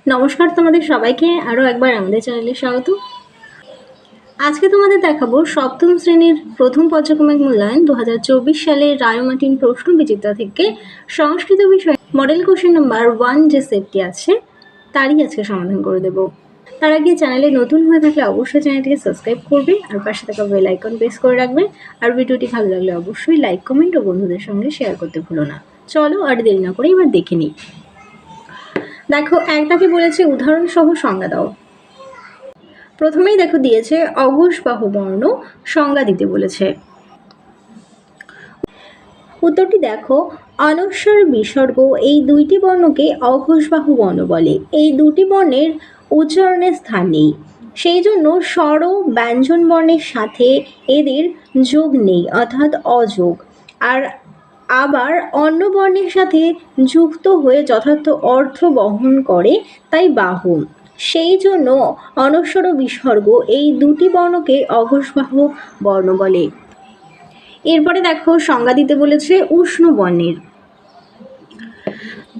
নমস্কার তোমাদের সবাইকে আরও একবার আমাদের চ্যানেলে স্বাগত। আজকে তোমাদের দেখাবো সপ্তম শ্রেণীর প্রথম পর্যায়ক্রমিক মূল্যায়ন 2024 সালের রায়মার্টিন প্রশ্ন বিচিত্রা থেকে সংস্কৃত বিষয়ে মডেল কোশ্চেন নাম্বার 1 যে সেটটি আছে তারই আজকে সমাধান করে দেব। তার আগে চ্যানেলে নতুন হয়ে থাকলে অবশ্যই চ্যানেলটিকে সাবস্ক্রাইব করবে আর পাশে থাকা বেল আইকন প্রেস করে রাখবে। আর ভিডিওটি ভালো লাগলে অবশ্যই লাইক, কমেন্ট ও বন্ধুদের সঙ্গে শেয়ার করতে ভুলো না। চলো আর দেরি না করে এবার দেখে নিই। দেখো, একটাকে বলেছে উদাহরণ সহ সংজ্ঞা দাও। প্রথমেই দেখো দিয়েছে অঘোষ বাহু বর্ণ, সংজ্ঞা দিতে বলেছে। উত্তরটি দেখো, অনস্বর বিসর্গ এই দুইটি বর্ণকে অঘোষ বাহু বর্ণ বলে। এই দুটি বর্ণের উচ্চারণের স্থান নেই, সেই জন্য স্বর ও ব্যঞ্জন বর্ণের সাথে এদের যোগ নেই, অর্থাৎ অযোগ। আর আবার অন্য বর্ণের সাথে যুক্ত হয়ে যথার্থ অর্থ বহন করে, তাই বাহু। সেই জন্য অনস্বর ও বিসর্গ এই দুটি বর্ণকে অঘোষ বাহু বর্ণ বলে। এরপরে দেখো সংজ্ঞা দিতে বলেছে উষ্ণ বর্ণের।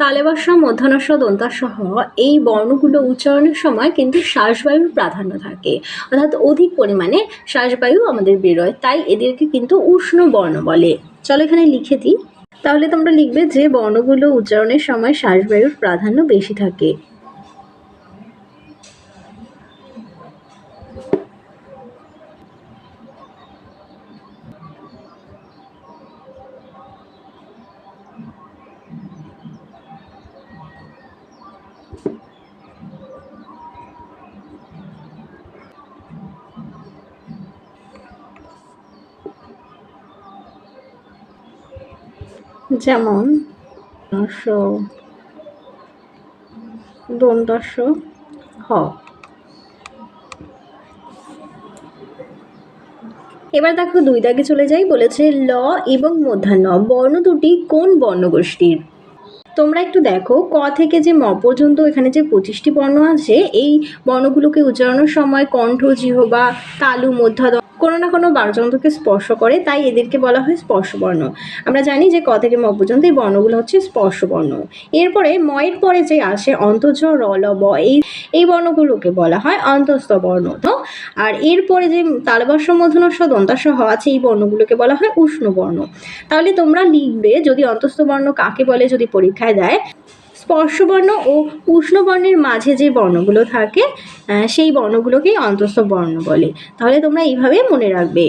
তালেবস্য, মূর্ধন্যস্ব, দন্তাস্ব এই বর্ণগুলো উচ্চারণের সময় কিন্তু শ্বাসবায়ুর প্রাধান্য থাকে, অর্থাৎ অধিক পরিমাণে শ্বাসবায়ু আমাদের বেরোয়, তাই এদেরকে কিন্তু উষ্ণ বর্ণ বলে। চলো এখানে লিখে দিই, তাহলে তোমরা লিখবে যে বর্ণগুলো উচ্চারণের সময় শ্বাসবায়ুর প্রাধান্য বেশি থাকে। যেমন দন্তাস্ব হ। এবার দেখো দুই দাগে চলে যাই, বলেছে ল এবং মূর্ধন্য বর্ণ দুটি কোন বর্ণগোষ্ঠীর। তোমরা একটু দেখো, ক থেকে যে ম পর্যন্ত এখানে যে 25টি বর্ণ আছে, এই বর্ণগুলোকে উচ্চারণের সময় কণ্ঠ, জিহ্বা, তালু, মূর্ধন্য কোনো না কোনো বারযন্ত্রকে স্পর্শ করে, তাই এদেরকে বলা হয় স্পর্শবর্ণ। আমরা জানি যে ক থেকে ম পর্যন্ত এই বর্ণগুলো হচ্ছে স্পর্শবর্ণ। এরপরে ময়ের পরে যে আসে অন্তজ, র, ল, ব এই বর্ণগুলোকে বলা হয় অন্তস্থ বর্ণ। আর এরপরে যে তালবস্য, মূর্ধন্যস্ব, দন্তাস্ব, হ আছে, এই বর্ণগুলোকে বলা হয় উষ্ণ বর্ণ। তাহলে তোমরা লিখবে যদি অন্তস্থ বর্ণ কাকে বলে যদি পরীক্ষায় দেয়, স্পর্শবর্ণ ও উষ্ণ বর্ণের মাঝে যে বর্ণগুলো থাকে সেই বর্ণগুলোকেই অন্তস্থ বর্ণ বলে। তাহলে তোমরা এইভাবে মনে রাখবে।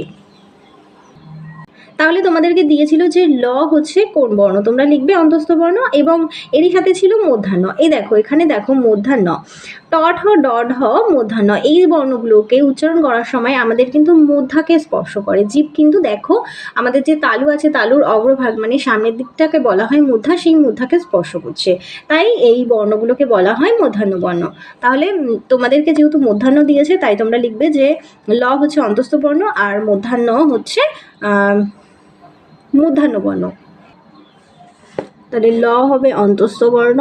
তাহলে তোমাদেরকে দিয়েছিল যে ল হচ্ছে কোন বর্ণ, তোমরা লিখবে অন্তস্থ বর্ণ, এবং এরই সাথে ছিল মূর্ধন্য। এই দেখো, এখানে দেখো মূর্ধন্য টট হ, ডট হ, মূর্ধন্য এই বর্ণগুলোকে উচ্চারণ করার সময় আমাদের কিন্তু মূর্ধাকে স্পর্শ করে। জীব কিন্তু দেখো আমাদের যে তালু আছে, তালুর অগ্রভাগ মানে সামনের দিকটাকে বলা হয় মূর্ধা, সেই মূর্ধাকে স্পর্শ করছে, তাই এই বর্ণগুলোকে বলা হয় মূর্ধন্য বর্ণ। তাহলে তোমাদেরকে যেহেতু মূর্ধন্য দিয়েছে, তাই তোমরা লিখবে যে ল হচ্ছে অন্তস্থ বর্ণ আর মূর্ধন্য হচ্ছে মূর্ধন্য বর্ণ। তাহলে ল হবে অন্তস্থ বর্ণ,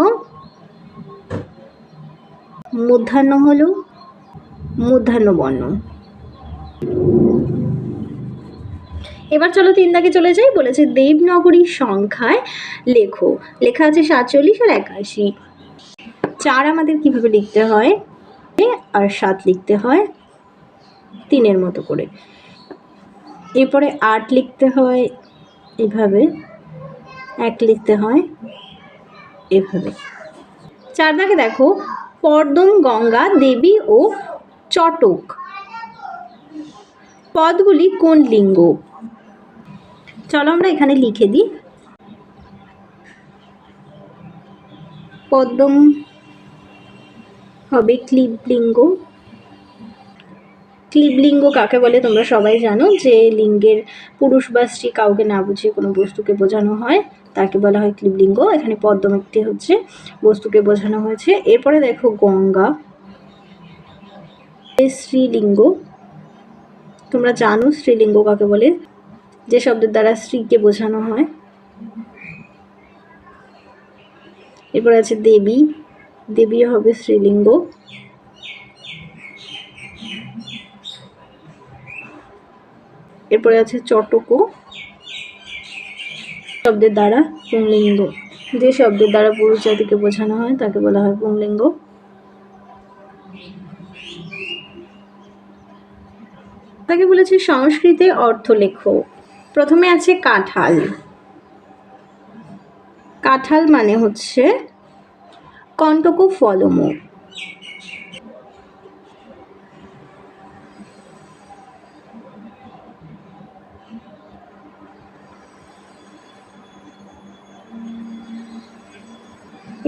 মূর্ধন্য হলো মূর্ধন্য বর্ণ। এবার চলো 3 দাগে চলে যাই, বলেছে দেবনাগরীর সংখ্যায় লেখো। লেখা আছে 47 আর 81। 4 আমাদের কিভাবে লিখতে হয় আর 7 লিখতে হয় 3-এর মতো করে। এরপরে 8 লিখতে হয় এভাবে, 1 লিখতে হয় এভাবে। 4 দাগে দেখো পদ্ম, গঙ্গা, দেবী ও চটক পদগুলি কোন লিঙ্গ। চলো আমরা এখানে লিখে দিই। পদ্ম হবে ক্লীবলিঙ্গ। ক্লীবলিঙ্গ কাকে বলে তোমরা সবাই জানো, যে লিঙ্গের পুরুষ বা স্ত্রী কাউকে না বুঝিয়ে কোনো বস্তুকে বোঝানো হয় তাকে বলা হয় ক্লীবলিঙ্গ। এখানে পদ্ম একটি হচ্ছে বস্তুকে বোঝানো হয়েছে। এরপরে দেখো গঙ্গা স্ত্রীলিঙ্গ। তোমরা জানো স্ত্রীলিঙ্গ কাকে বলে, যে শব্দের দ্বারা স্ত্রীকে বোঝানো হয়। এরপর আছে দেবী, দেবী হবে স্ত্রীলিঙ্গ। এরপরে আছে চটক শব্দের দ্বারা পুংলিঙ্গ, যে শব্দের দ্বারা পুরুষ জাতিকে বোঝানো হয় তাকে বলা হয় পুংলিঙ্গ। তাকে বলেছে সংস্কৃতে অর্থ লেখো। প্রথমে আছে কাঁঠাল। কাঁঠাল মানে হচ্ছে কণ্টক ফলম।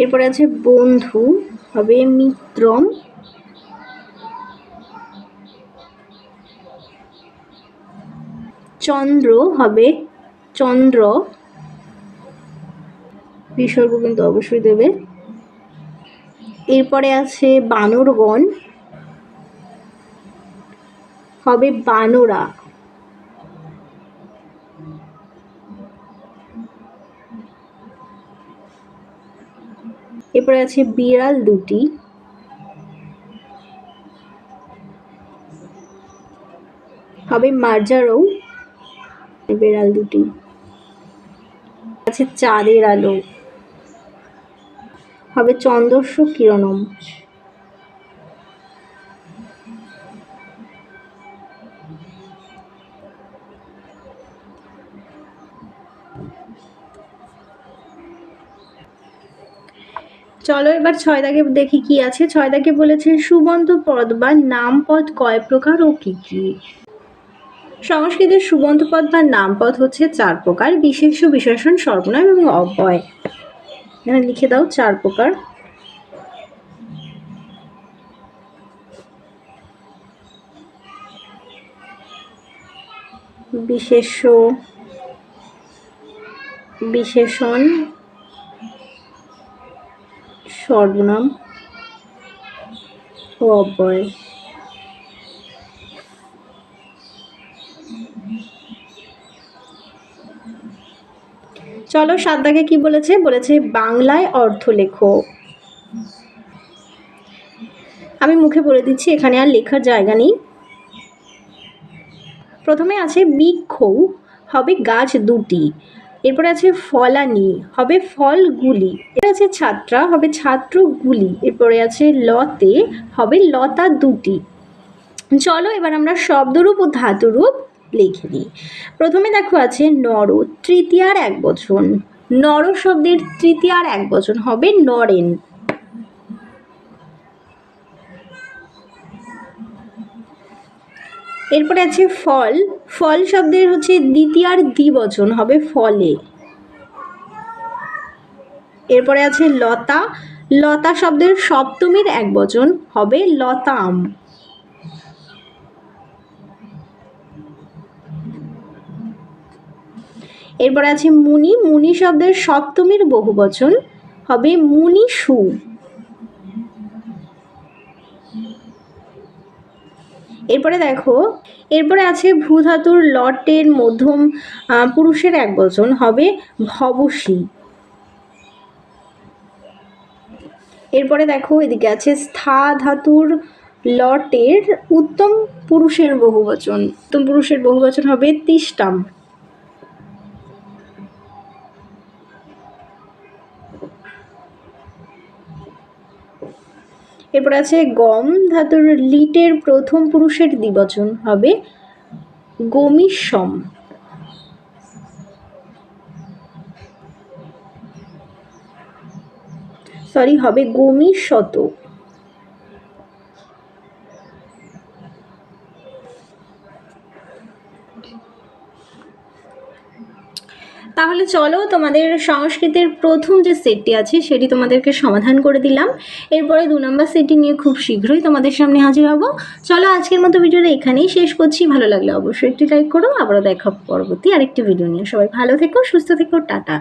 এরপরে আছে বন্ধু, হবে মিত্রম। চন্দ্র হবে চন্দ্র, বিসর্গ কিন্তু অবশ্যই দেবে। এরপরে আছে বানরগণ, হবে বানরা। এরপরে আছে বিড়াল দুটি, হবে মার্জারও, বিড়াল দুটি। আছে চাঁদের আলো, হবে চন্দ্রস্য কিরণম। চলো এবার 6 দাগে দেখি কি আছে। 6 দাগে বলেছে সুবন্ত পদ বা নাম পদ কয় প্রকার ও কি কি। সংস্কৃতের সুবন্ত পদ বা নাম পদ হচ্ছে 4 প্রকার: বিশেষ্য, বিশেষণ, সর্বনাম এবং অব্যয়। এখানে লিখে দাও 4 প্রকার। বিশেষ্য, বিশেষণ, সর্বনাম ও অব্যয়। চলো 7 দাগে কি বলেছে, বলেছে বাংলায় অর্থ লেখো। আমি মুখে বলে দিচ্ছি, এখানে আর লেখার জায়গা নেই। প্রথমে আছে বৃক্ষ, হবে গাছ দুটি। এরপরে আছে ফলানি, হবে ফলগুলি। এরপরে আছে ছাত্রা, হবে ছাত্রগুলি। এরপরে আছে লতে, হবে লতা দুটি। চলো এবার আমরা শব্দরূপ ও ধাতুরূপ লিখে দিই। প্রথমে দেখো আছে নর, তৃতীয়ার এক বচন। নর শব্দের তৃতীয়ার এক বচন হবে নরেন। এরপরে আছে ফল, ফল শব্দের হচ্ছে দ্বিতীয়ার দ্বিবচন হবে ফলে। এরপরে আছে লতা, লতা শব্দের সপ্তমীর এক বচন হবে লতাম। এরপরে আছে মুনি, মুনি শব্দের সপ্তমীর বহুবচন হবে মুনিষু। এরপরে দেখো, এরপরে আছে ভূ ধাতুর লটের মধ্যম পুরুষের এক বচন হবে ভবসী। এরপরে দেখো এদিকে আছে স্থা ধাতুর লটের উত্তম পুরুষের বহুবচন, উত্তম পুরুষের বহুবচন হবে তিষ্টাম। এরপর আছে গম ধাতুর লিটের প্রথম পুরুষের দ্বিবচন হবে গমিষ্যম। সরি, হবে গমিষ্যত। তাহলে চলো তোমাদের সংস্কৃতের প্রথম যে সেটটি আছে সেটি তোমাদেরকে সমাধান করে দিলাম। এরপরে 2 নম্বর সেটটি নিয়ে খুব শীঘ্রই তোমাদের সামনে হাজির হব। চলো আজকের মতো ভিডিওটা এখানেই শেষ করছি। ভালো লাগলে অবশ্যই একটি লাইক করো। আবারও দেখা পরবর্তী আরেকটি ভিডিও নিয়ে। সবাই ভালো থেকো, সুস্থ থেকো, টাটা।